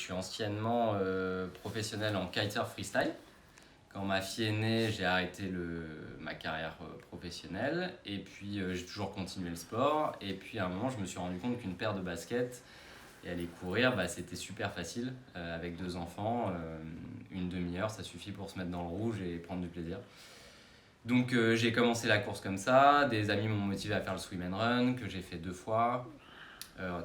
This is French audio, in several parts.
suis anciennement professionnel en kitesurf freestyle. Quand ma fille est née, j'ai arrêté ma carrière professionnelle et puis j'ai toujours continué le sport. Et puis à un moment, je me suis rendu compte qu'une paire de baskets et aller courir, c'était super facile. Avec 2 enfants, une demi-heure, ça suffit pour se mettre dans le rouge et prendre du plaisir. Donc j'ai commencé la course comme ça. Des amis m'ont motivé à faire le swim and run que j'ai fait 2 fois,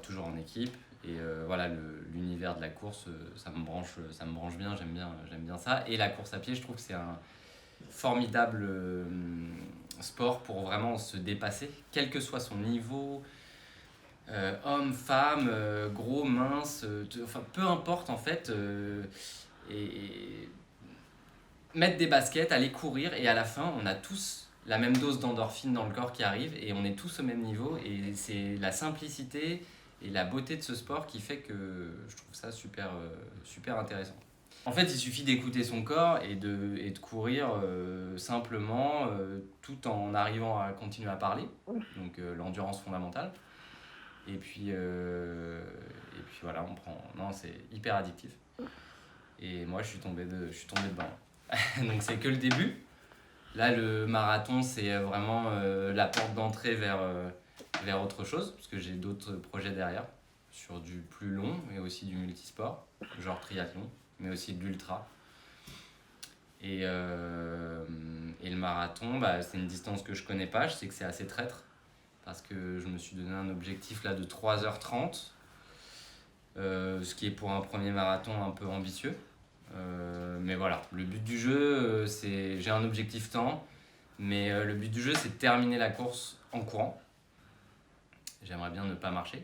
toujours en équipe. Et voilà, l'univers de la course, ça me branche bien, j'aime bien ça. Et la course à pied, je trouve que c'est un formidable sport pour vraiment se dépasser, quel que soit son niveau, homme, femme, gros, mince, enfin peu importe en fait. Et mettre des baskets, aller courir et à la fin, on a tous la même dose d'endorphine dans le corps qui arrive et on est tous au même niveau. Et c'est la simplicité et la beauté de ce sport qui fait que je trouve ça super intéressant. En fait, il suffit d'écouter son corps et de courir simplement tout en arrivant à continuer à parler, donc l'endurance fondamentale. Et puis voilà, non, c'est hyper addictif. Et moi, je suis tombé dedans. Donc c'est que le début. Là, le marathon, c'est vraiment la porte d'entrée vers autre chose, parce que j'ai d'autres projets derrière, sur du plus long, mais aussi du multisport, genre triathlon, mais aussi de l'ultra. Et le marathon, c'est une distance que je connais pas, je sais que c'est assez traître, parce que je me suis donné un objectif là de 3h30, ce qui est pour un premier marathon un peu ambitieux. Mais voilà, le but du jeu, j'ai un objectif temps, mais le but du jeu, c'est de terminer la course en courant. J'aimerais bien ne pas marcher,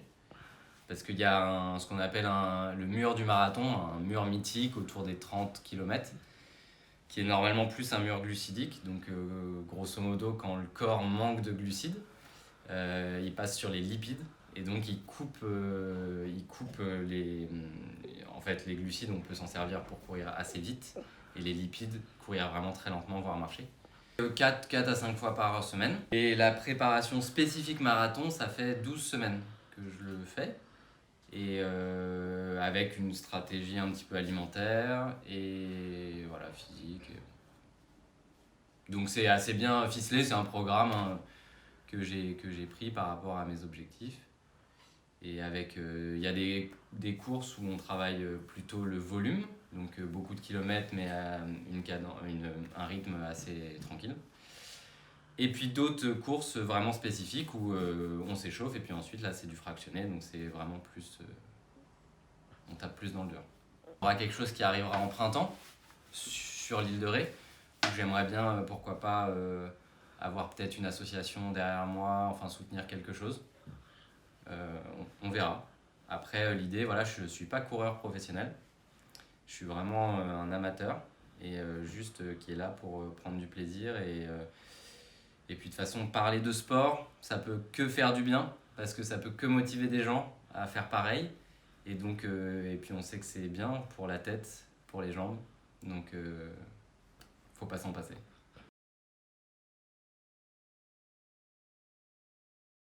parce qu'il y a ce qu'on appelle le mur du marathon, un mur mythique autour des 30 km, qui est normalement plus un mur glucidique. Donc grosso modo, quand le corps manque de glucides, il passe sur les lipides. Et donc il coupe en fait, les glucides, on peut s'en servir pour courir assez vite. Et les lipides, courir vraiment très lentement, voire marcher. 4 à 5 fois par semaine. Et la préparation spécifique marathon, ça fait 12 semaines que je le fais. Et avec une stratégie un petit peu alimentaire et voilà, physique. Donc c'est assez bien ficelé, c'est un programme que j'ai pris par rapport à mes objectifs. Et avec, y a des courses où on travaille plutôt le volume, donc beaucoup de kilomètres mais à un rythme assez tranquille. Et puis d'autres courses vraiment spécifiques où on s'échauffe et puis ensuite là c'est du fractionné, donc c'est vraiment plus, on tape plus dans le dur. Il y aura quelque chose qui arrivera en printemps sur l'île de Ré, où j'aimerais bien, pourquoi pas, avoir peut-être une association derrière moi, enfin soutenir quelque chose. On verra. Après, l'idée, voilà, je ne suis pas coureur professionnel. Je suis vraiment un amateur et juste qui est là pour prendre du plaisir. Et puis de toute façon, parler de sport, ça peut que faire du bien parce que ça peut que motiver des gens à faire pareil. Et donc, et puis on sait que c'est bien pour la tête, pour les jambes. Donc, faut pas s'en passer.